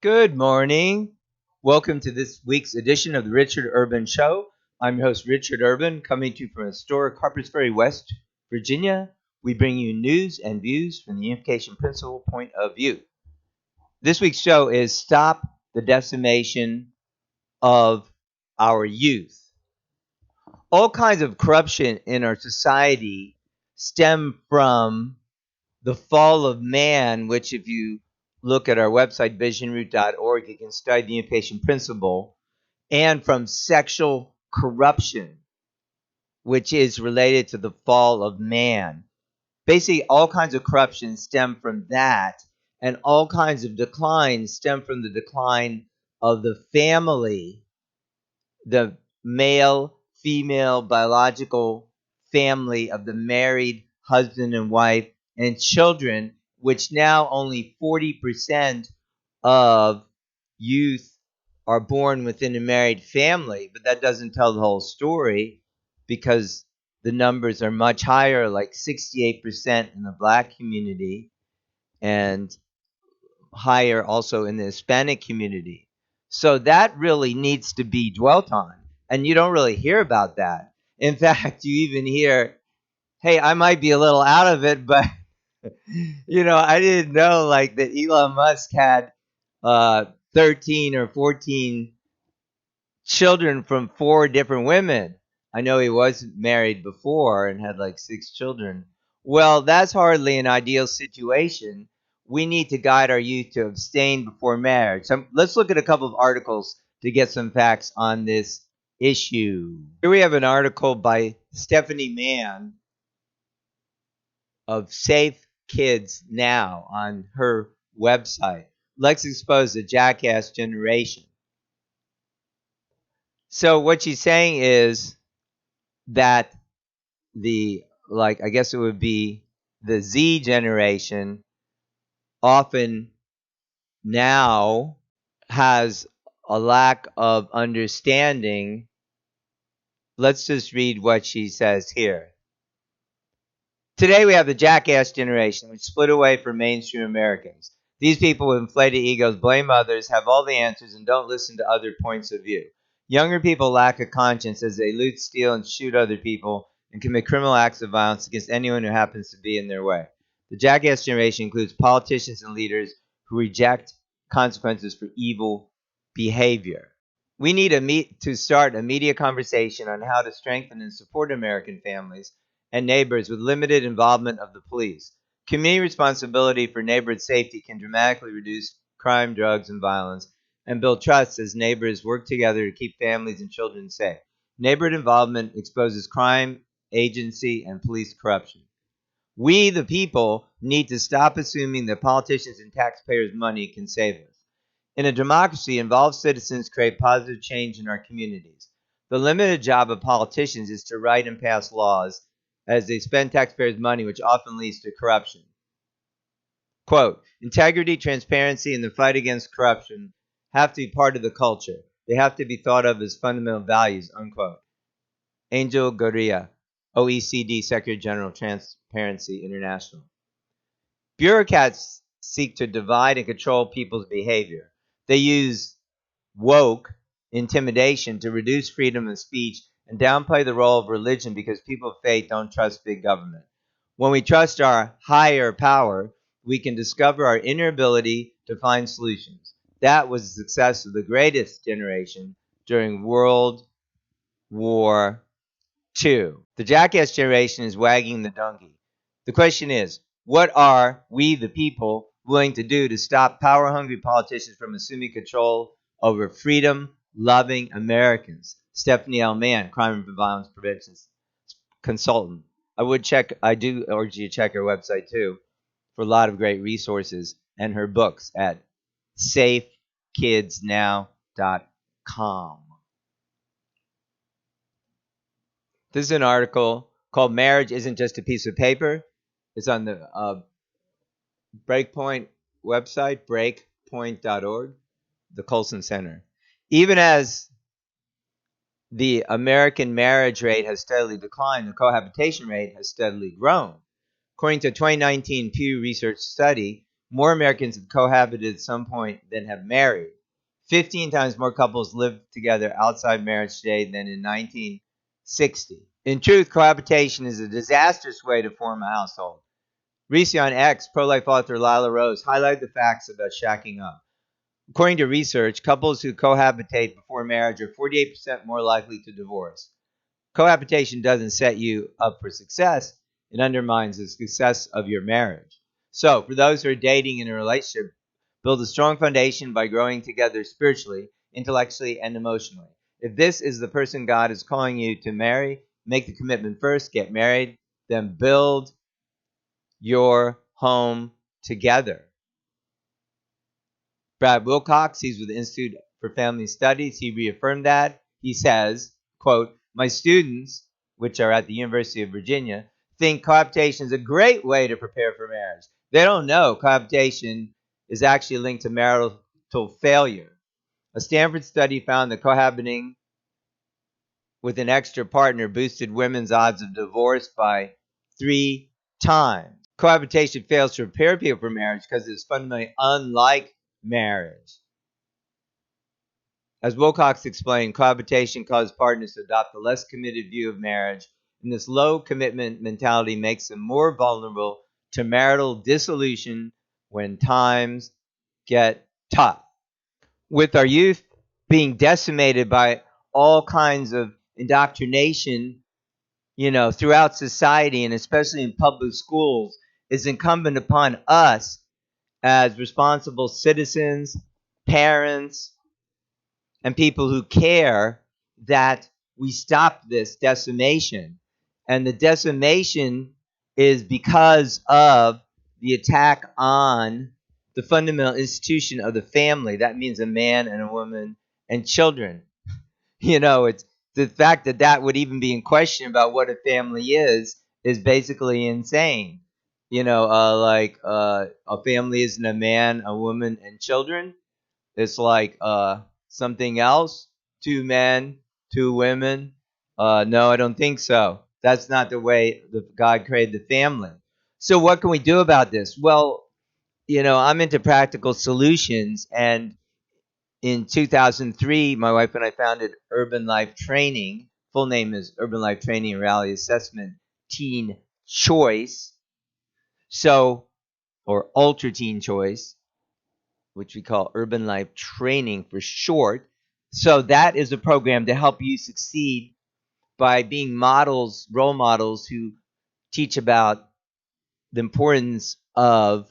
Good morning. Welcome to this week's edition of the Richard Urban Show. I'm your host, Richard Urban, coming to you from historic Harpers Ferry, West Virginia. We bring you news and views from the unification principle point of view. This week's show is Stop the Decimation of Our Youth. All kinds of corruption in our society stem from the fall of man, which if you look at our website, visionroot.org, you can study the unification principle, and from sexual corruption, which is related to the fall of man. Basically, all kinds of corruption stem from that, and all kinds of declines stem from the decline of the family, the male, female, biological family of the married husband and wife and children, which now only 40% of youth are born within a married family. But that doesn't tell the whole story, because the numbers are much higher, like 68% in the Black community and higher also in the Hispanic community. So that really needs to be dwelt on. And you don't really hear about that. In fact, you even hear, hey, I might be a little out of it, but I didn't know like that Elon Musk had 13 or 14 children from 4 different women. I know he was married before and had like 6 children. Well, that's hardly an ideal situation. We need to guide our youth to abstain before marriage. So let's look at a couple of articles to get some facts on this issue. Here we have an article by Stephanie Mann of Safe Kids Now on her website. Let's expose the jackass generation. So what she's saying is that I guess it would be the Z generation often now has a lack of understanding. Let's just read what she says here. Today we have the jackass generation, which split away from mainstream Americans. These people with inflated egos blame others, have all the answers, and don't listen to other points of view. Younger people lack a conscience as they loot, steal, and shoot other people and commit criminal acts of violence against anyone who happens to be in their way. The jackass generation includes politicians and leaders who reject consequences for evil behavior. We need to start a media conversation on how to strengthen and support American families and neighbors with limited involvement of the police. Community responsibility for neighborhood safety can dramatically reduce crime, drugs, and violence, and build trust as neighbors work together to keep families and children safe. Neighborhood involvement exposes crime, agency, and police corruption. We, the people, need to stop assuming that politicians and taxpayers' money can save us. In a democracy, involved citizens create positive change in our communities. The limited job of politicians is to write and pass laws as they spend taxpayers' money, which often leads to corruption. Quote, integrity, transparency, and the fight against corruption have to be part of the culture. They have to be thought of as fundamental values, unquote. Angel Gurria, OECD Secretary General, Transparency International. Bureaucrats seek to divide and control people's behavior. They use woke intimidation to reduce freedom of speech and downplay the role of religion because people of faith don't trust big government. When we trust our higher power, we can discover our inner ability to find solutions. That was the success of the greatest generation during World War II. The jackass generation is wagging the donkey. The question is, what are we, the people, willing to do to stop power-hungry politicians from assuming control over freedom-loving Americans? Stephanie L. Mann, Crime and Violence Prevention Consultant. I do urge you to check her website too for a lot of great resources and her books at safekidsnow.com. This is an article called Marriage Isn't Just a Piece of Paper. It's on the Breakpoint website, breakpoint.org, the Colson Center. Even as the American marriage rate has steadily declined, the cohabitation rate has steadily grown. According to a 2019 Pew Research study, more Americans have cohabited at some point than have married. 15 times more couples live together outside marriage today than in 1960. In truth, cohabitation is a disastrous way to form a household. Recently on X, pro-life author Lila Rose highlighted the facts about shacking up. According to research, couples who cohabitate before marriage are 48% more likely to divorce. Cohabitation doesn't set you up for success. It undermines the success of your marriage. So, for those who are dating in a relationship, build a strong foundation by growing together spiritually, intellectually, and emotionally. If this is the person God is calling you to marry, make the commitment first, get married, then build your home together. Brad Wilcox, he's with the Institute for Family Studies, he reaffirmed that. He says, quote, my students, which are at the University of Virginia, think cohabitation is a great way to prepare for marriage. They don't know cohabitation is actually linked to marital failure. A Stanford study found that cohabiting with an extra partner boosted women's odds of divorce by 3 times. Cohabitation fails to prepare people for marriage because it's fundamentally unlike marriage. As Wilcox explained, cohabitation causes partners to adopt a less committed view of marriage, and this low commitment mentality makes them more vulnerable to marital dissolution when times get tough. With our youth being decimated by all kinds of indoctrination, throughout society and especially in public schools, it's incumbent upon us as responsible citizens, parents, and people who care that we stop this decimation. And the decimation is because of the attack on the fundamental institution of the family. That means a man and a woman and children. It's the fact that that would even be in question about what a family is basically insane. A family isn't a man, a woman, and children. It's like something else. 2 men, 2 women. No, I don't think so. That's not the way God created the family. So what can we do about this? Well, I'm into practical solutions, and in 2003, my wife and I founded Urban Life Training. Full name is Urban Life Training and Reality Assessment Teen Choice. Or Ultra Teen Choice, which we call Urban Life Training for short. So that is a program to help you succeed by being role models who teach about the importance of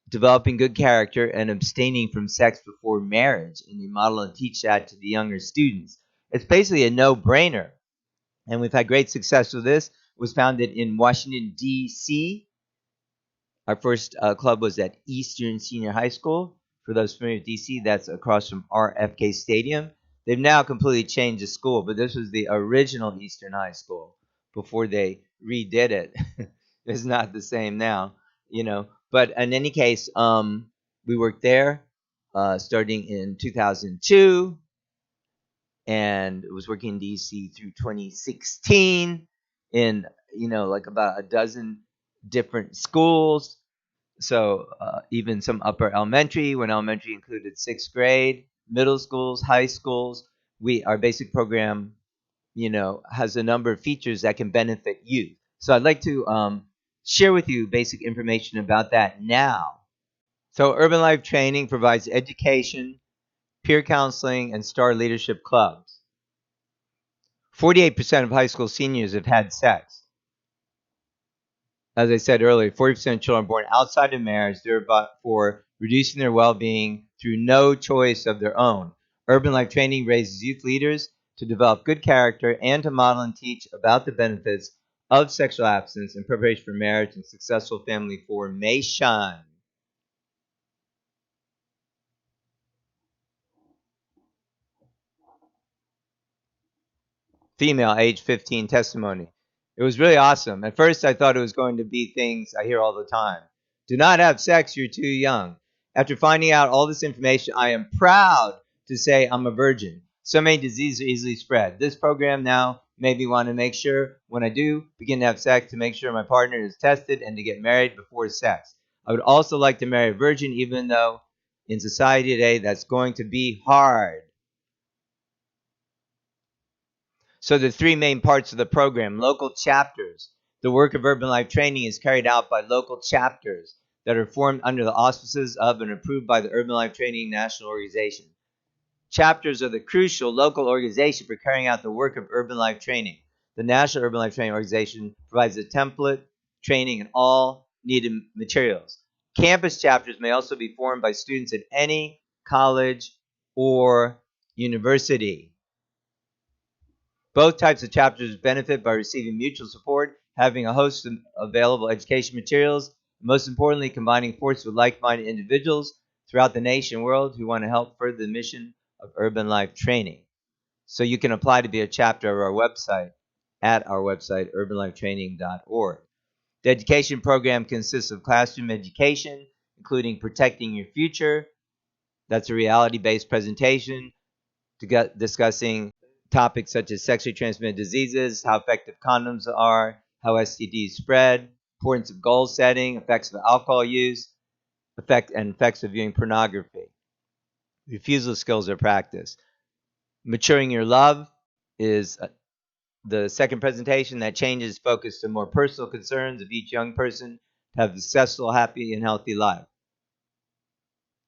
developing good character and abstaining from sex before marriage. And you model and teach that to the younger students. It's basically a no-brainer. And we've had great success with this. It was founded in Washington, D.C. Our first club was at Eastern Senior High School. For those familiar with D.C., that's across from RFK Stadium. They've now completely changed the school, but this was the original Eastern High School before they redid it. It's not the same now, But in any case, we worked there starting in 2002, and it was working in D.C. through 2016 in, like about a dozen different schools. So even some upper elementary, when elementary included 6th grade, middle schools, high schools. Our basic program, has a number of features that can benefit youth. So I'd like to share with you basic information about that now. So Urban Life Training provides education, peer counseling, and star leadership clubs. 48% of high school seniors have had sex. As I said earlier, 40% of children born outside of marriage, therefore reducing their well-being through no choice of their own. Urban Life Training raises youth leaders to develop good character and to model and teach about the benefits of sexual abstinence in preparation for marriage and successful family formation. Female, age 15 testimony. It was really awesome. At first, I thought it was going to be things I hear all the time. Do not have sex, you're too young. After finding out all this information, I am proud to say I'm a virgin. So many diseases are easily spread. This program now made me want to make sure when I do begin to have sex to make sure my partner is tested and to get married before sex. I would also like to marry a virgin, even though in society today that's going to be hard. So the three main parts of the program: local chapters. The work of urban life training is carried out by local chapters that are formed under the auspices of and approved by the Urban Life Training National Organization. Chapters are the crucial local organization for carrying out the work of urban life training. The National Urban Life Training Organization provides a template, training, and all needed materials. Campus chapters may also be formed by students at any college or university. Both types of chapters benefit by receiving mutual support, having a host of available education materials, and most importantly, combining forces with like-minded individuals throughout the nation and world who want to help further the mission of urban life training. So you can apply to be a chapter of our website at our website, urbanlifetraining.org. The education program consists of classroom education, including protecting your future. That's a reality-based presentation discussing topics such as sexually transmitted diseases, how effective condoms are, how STDs spread, importance of goal setting, effects of alcohol use, effects of viewing pornography. Refusal skills are practiced. Maturing your love is the second presentation that changes focus to more personal concerns of each young person to have a successful, happy, and healthy life.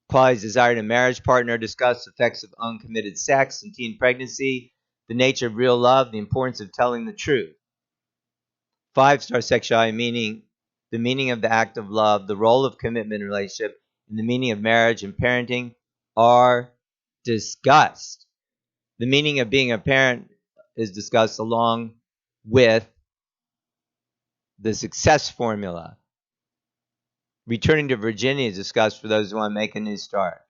Qualities desired in a marriage partner, discuss effects of uncommitted sex and teen pregnancy, the nature of real love, the importance of telling the truth. 5-star sexuality, meaning the meaning of the act of love, the role of commitment in relationship, and the meaning of marriage and parenting are discussed. The meaning of being a parent is discussed along with the success formula. Returning to virginity is discussed for those who want to make a new start.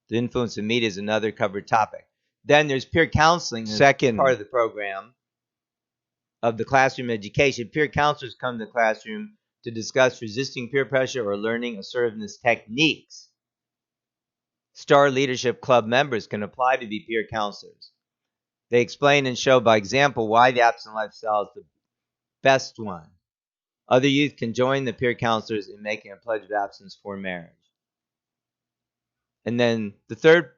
The influence of media is another covered topic. Then there's peer counseling, the second part of the program of the classroom education. Peer counselors come to the classroom to discuss resisting peer pressure or learning assertiveness techniques. Star Leadership Club members can apply to be peer counselors. They explain and show by example why the abstinent lifestyle is the best one. Other youth can join the peer counselors in making a pledge of abstinence for marriage. And then the third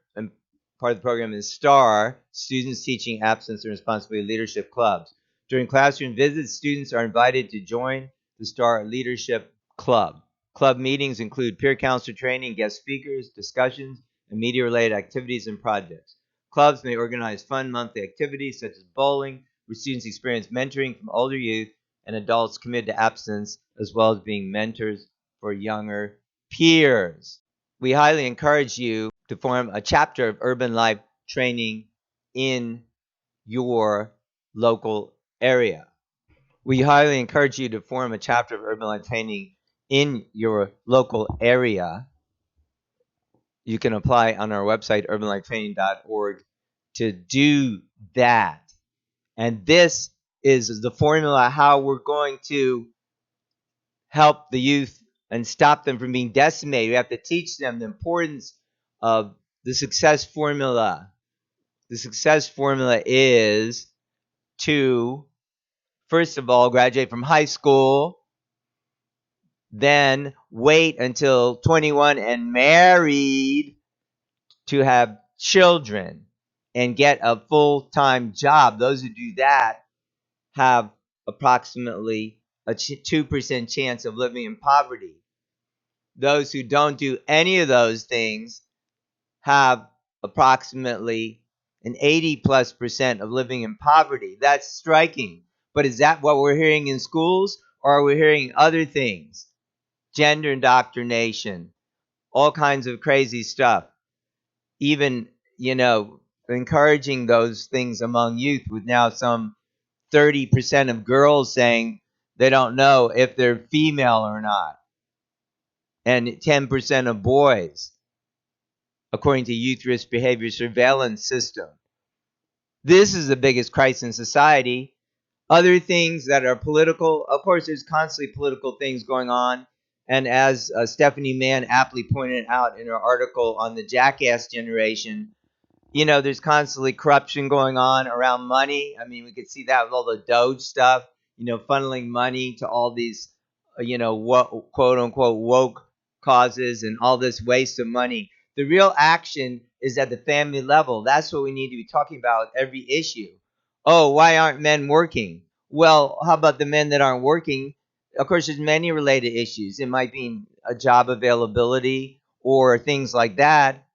part of the program is STAR, Students Teaching Abstinence and Responsibility Leadership Clubs. During classroom visits, students are invited to join the STAR Leadership Club. Club meetings include peer counselor training, guest speakers, discussions, and media-related activities and projects. Clubs may organize fun monthly activities such as bowling, where students experience mentoring from older youth and adults committed to abstinence, as well as being mentors for younger peers. We highly encourage you to form a chapter of urban life training in your local area. We highly encourage you to form a chapter of urban life training in your local area. You can apply on our website, urbanlifetraining.org, to do that. And this is the formula how we're going to help the youth and stop them from being decimated. We have to teach them the importance of the success formula. The success formula is to, first of all, graduate from high school, then wait until 21 and married to have children and get a full-time job. Those who do that have approximately a 2% chance of living in poverty. Those who don't do any of those things have approximately an 80+% of living in poverty. That's striking. But is that what we're hearing in schools, or are we hearing other things? Gender indoctrination, all kinds of crazy stuff. Even, encouraging those things among youth, with now some 30% of girls saying they don't know if they're female or not, and 10% of boys, according to Youth Risk Behavior Surveillance System. This is the biggest crisis in society. Other things that are political, of course, there's constantly political things going on. And as Stephanie Mann aptly pointed out in her article on the jackass generation, there's constantly corruption going on around money. I mean, we could see that with all the Doge stuff, funneling money to all these, quote unquote woke causes and all this waste of money. The real action is at the family level. That's what we need to be talking about with every issue. Oh, why aren't men working? Well, how about the men that aren't working? Of course, there's many related issues. It might be a job availability or things like that.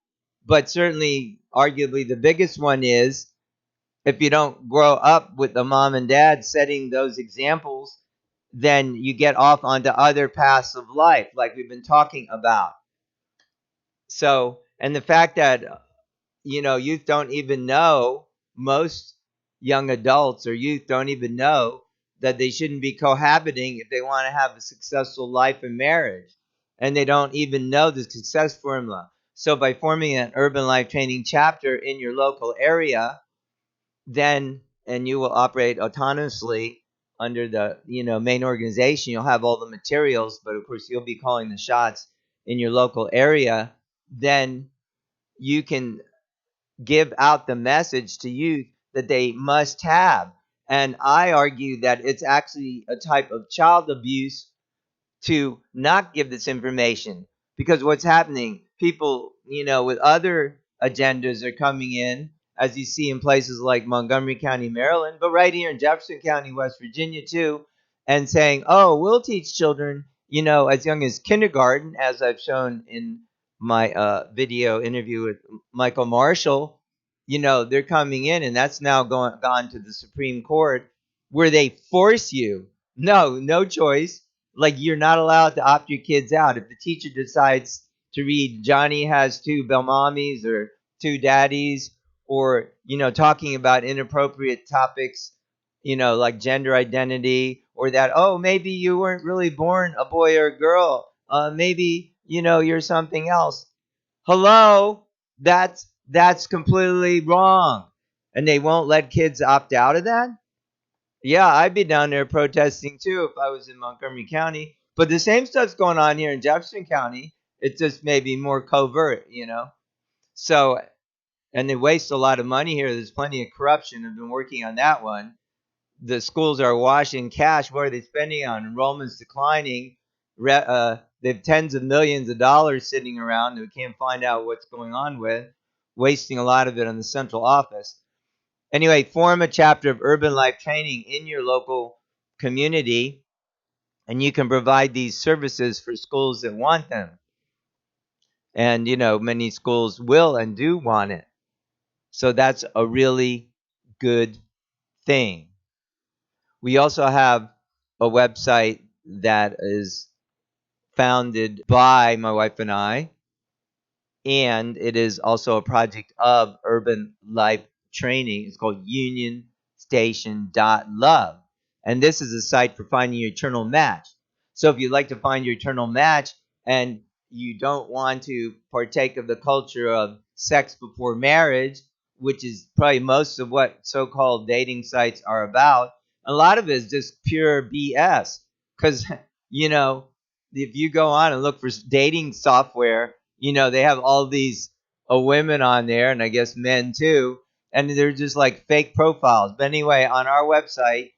But certainly, arguably, the biggest one is if you don't grow up with the mom and dad setting those examples, then you get off onto other paths of life, like we've been talking about. So, and the fact that, youth don't even know, most young adults or youth don't even know that they shouldn't be cohabiting if they want to have a successful life and marriage. And they don't even know the success formula. So, by forming an urban life training chapter in your local area, then and you will operate autonomously under the main organization. You'll have all the materials, but of course you'll be calling the shots in your local area. Then you can give out the message to youth that they must have. And I argue that it's actually a type of child abuse to not give this information, because what's happening, people, with other agendas are coming in, as you see in places like Montgomery County, Maryland, but right here in Jefferson County, West Virginia too, and saying, oh, we'll teach children, as young as kindergarten, as I've shown in my video interview with Michael Marshall. They're coming in, and that's now gone to the Supreme Court, where they force you, no choice, like you're not allowed to opt your kids out. If the teacher decides to read Johnny has two Belmamis or two daddies, or talking about inappropriate topics, like gender identity, or that, oh, maybe you weren't really born a boy or a girl, maybe you're something else. Hello, that's completely wrong. And they won't let kids opt out of that. Yeah, I'd be down there protesting too if I was in Montgomery County. But the same stuff's going on here in Jefferson County. It's just maybe more covert. So, and they waste a lot of money here. There's plenty of corruption. I've been working on that one. The schools are washing cash. What are they spending on? Enrollment's declining. They have tens of millions of dollars sitting around that we can't find out what's going on with, wasting a lot of it on the central office. Anyway, form a chapter of urban life training in your local community, and you can provide these services for schools that want them. And, many schools will and do want it. So that's a really good thing. We also have a website that is founded by my wife and I, and it is also a project of urban life training. It's called unionstation.love. And this is a site for finding your eternal match. So if you'd like to find your eternal match and you don't want to partake of the culture of sex before marriage, which is probably most of what so-called dating sites are about, a lot of it is just pure BS. Because, if you go on and look for dating software, they have all these women on there, and I guess men too, and they're just like fake profiles. But anyway, on our website,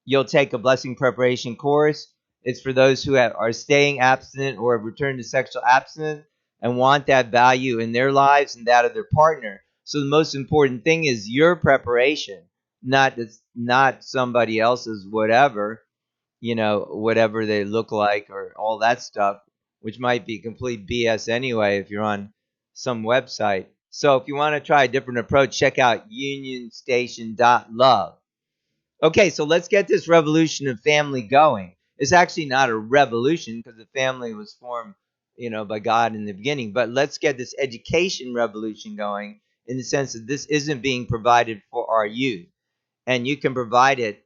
you'll take a blessing preparation course. It's for those who are staying abstinent or have returned to sexual abstinence and want that value in their lives and that of their partner. So the most important thing is your preparation, not somebody else's whatever, whatever they look like or all that stuff, which might be complete BS anyway if you're on some website. So if you want to try a different approach, check out unionstation.love. Okay, so let's get this revolution of family going. It's actually not a revolution because the family was formed, by God in the beginning. But let's get this education revolution going in the sense that this isn't being provided for our youth. And you can provide it,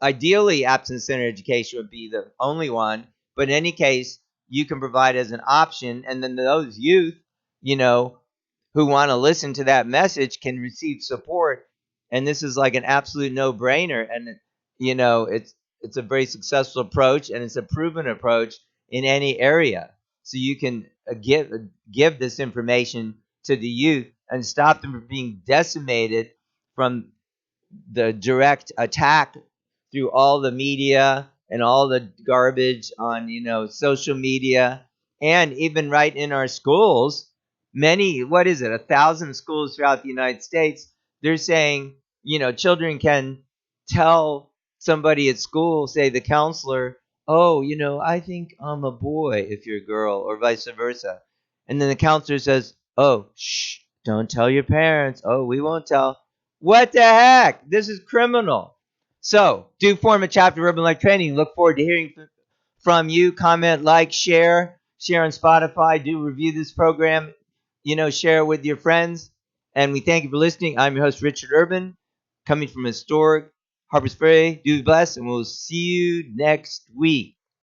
ideally, abstinence-centered education would be the only one, but in any case, you can provide as an option, and then those youth, who want to listen to that message can receive support, and this is like an absolute no-brainer, and it's a very successful approach, and it's a proven approach in any area. So you can give this information to the youth and stop them from being decimated from the direct attack through all the media and all the garbage on social media And even right in our schools, many, what is it, 1,000 schools throughout the United States, they're saying, children can tell somebody at school, say the counselor, oh, I think I'm a boy if you're a girl, or vice versa. And then the counselor says, oh, shh, don't tell your parents. Oh, we won't tell. What the heck? This is criminal. So, do form a chapter of Urban Life Training. Look forward to hearing from you. Comment, like, share on Spotify. Do review this program. Share it with your friends. And we thank you for listening. I'm your host, Richard Urban, coming from historic Harpers Ferry. Do bless, and we'll see you next week.